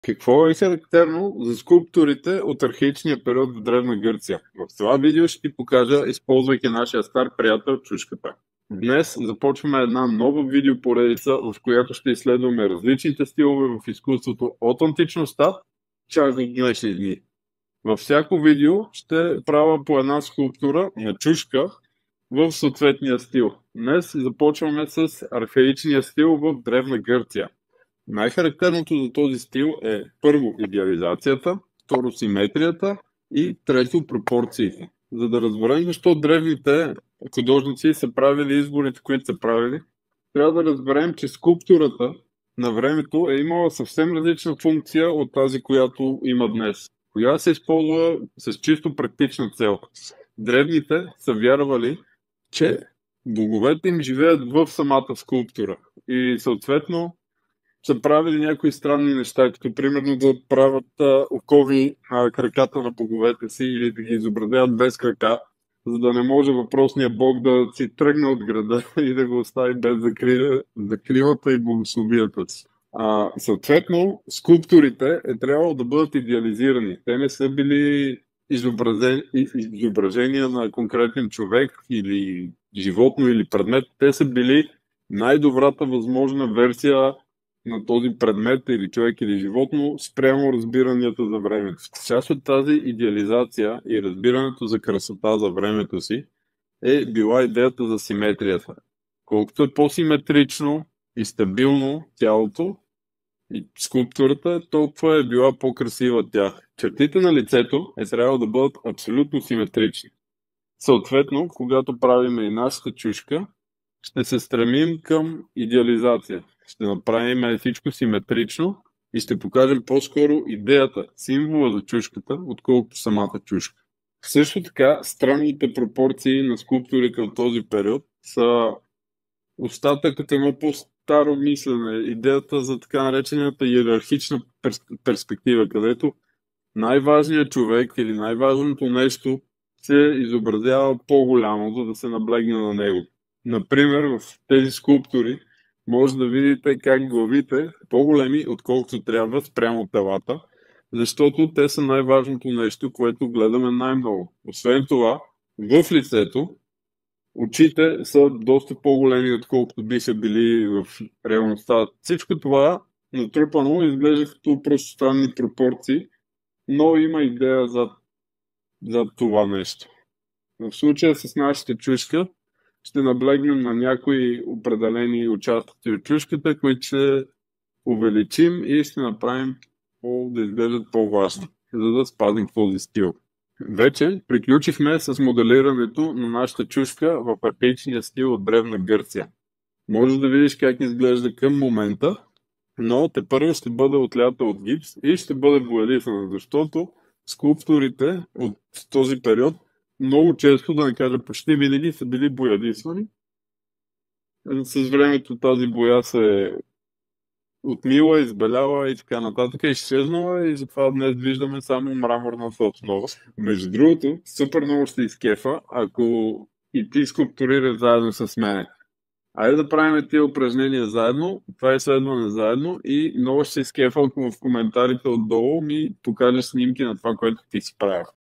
Какво е характерно за скулптурите от архаичния период в Древна Гърция? В това видео ще ти покажа, използвайки нашия стар приятел чушката. Днес започваме една нова видеопоредица, в която ще изследваме различните стилове в изкуството от античността чак до днешни дни. Във всяко видео ще правя по една скулптура на чушка в съответния стил. Днес започваме с архаичния стил в Древна Гърция. Най-характерното за този стил е първо идеализацията, второ симетрията и трето пропорциите. За да разберем защо древните художници са правили изборите, които са правили, трябва да разберем, че скулптурата на времето е имала съвсем различна функция от тази, която има днес. Коя се използва с чисто практична цел. Древните са вярвали, че боговете им живеят в самата скулптура и съответно са правили някои странни неща, като примерно да правят окови на краката на боговете си или да ги изобразяват без крака, за да не може въпросният бог да си тръгне от града и да го остави без закрилата и богословията си. Съответно, скулптурите е трябвало да бъдат идеализирани. Те не са били изображения на конкретен човек или животно или предмет. Те са били най-добрата възможна версия на този предмет или човек или животно спрямо разбиранията за времето. Част от тази идеализация и разбирането за красота за времето си е била идеята за симетрията. Колкото е по-симетрично и стабилно тялото и скулптурата, толкова е била по-красива тя. Чертите на лицето е трябвало да бъдат абсолютно симетрични. Съответно, когато правим и нашата чушка, ще се стремим към идеализация. Ще направим всичко симетрично и ще покажем по-скоро идеята, символа за чушката, отколкото самата чушка. Също така, странните пропорции на скулптури към този период са остатък от едно по-старо мислене. Идеята за така наречената иерархична перспектива, където най-важният човек или най-важното нещо се изобразява по-голямо, за да се наблегне на него. Например, в тези скулптури може да видите как главите са по-големи, отколкото трябва спрямо телата, защото те са най-важното нещо, което гледаме най-много. Освен това, в лицето очите са доста по-големи, отколкото биха били в реалността. Всичко това натрупано изглежда като просто странни пропорции, но има идея за това нещо. В случая с нашата чушка ще наблегнем на някои определени участъци от чушката, които ще увеличим и ще направим да изглеждат по-властни, за да спазим този стил. Вече приключихме с моделирането на нашата чушка в архаичния стил от Древна Гърция. Може да видиш как изглежда към момента, но тепърва ще бъде отлята от гипс и ще бъде боядисана, защото скулптурите от този период много често, да не кажа почти винаги, са били боядисвани. С времето тази боя се е отмила, избеляла и така нататък, изчезнала и затова днес виждаме само мраморната основа. Между другото, супер много ще изкефа, ако и ти скулптурираш заедно с мене. Айде да правим тия упражнения заедно, това е следване заедно и много ще се изкефа, ако в коментарите отдолу ми покажеш снимки на това, което ти си правил.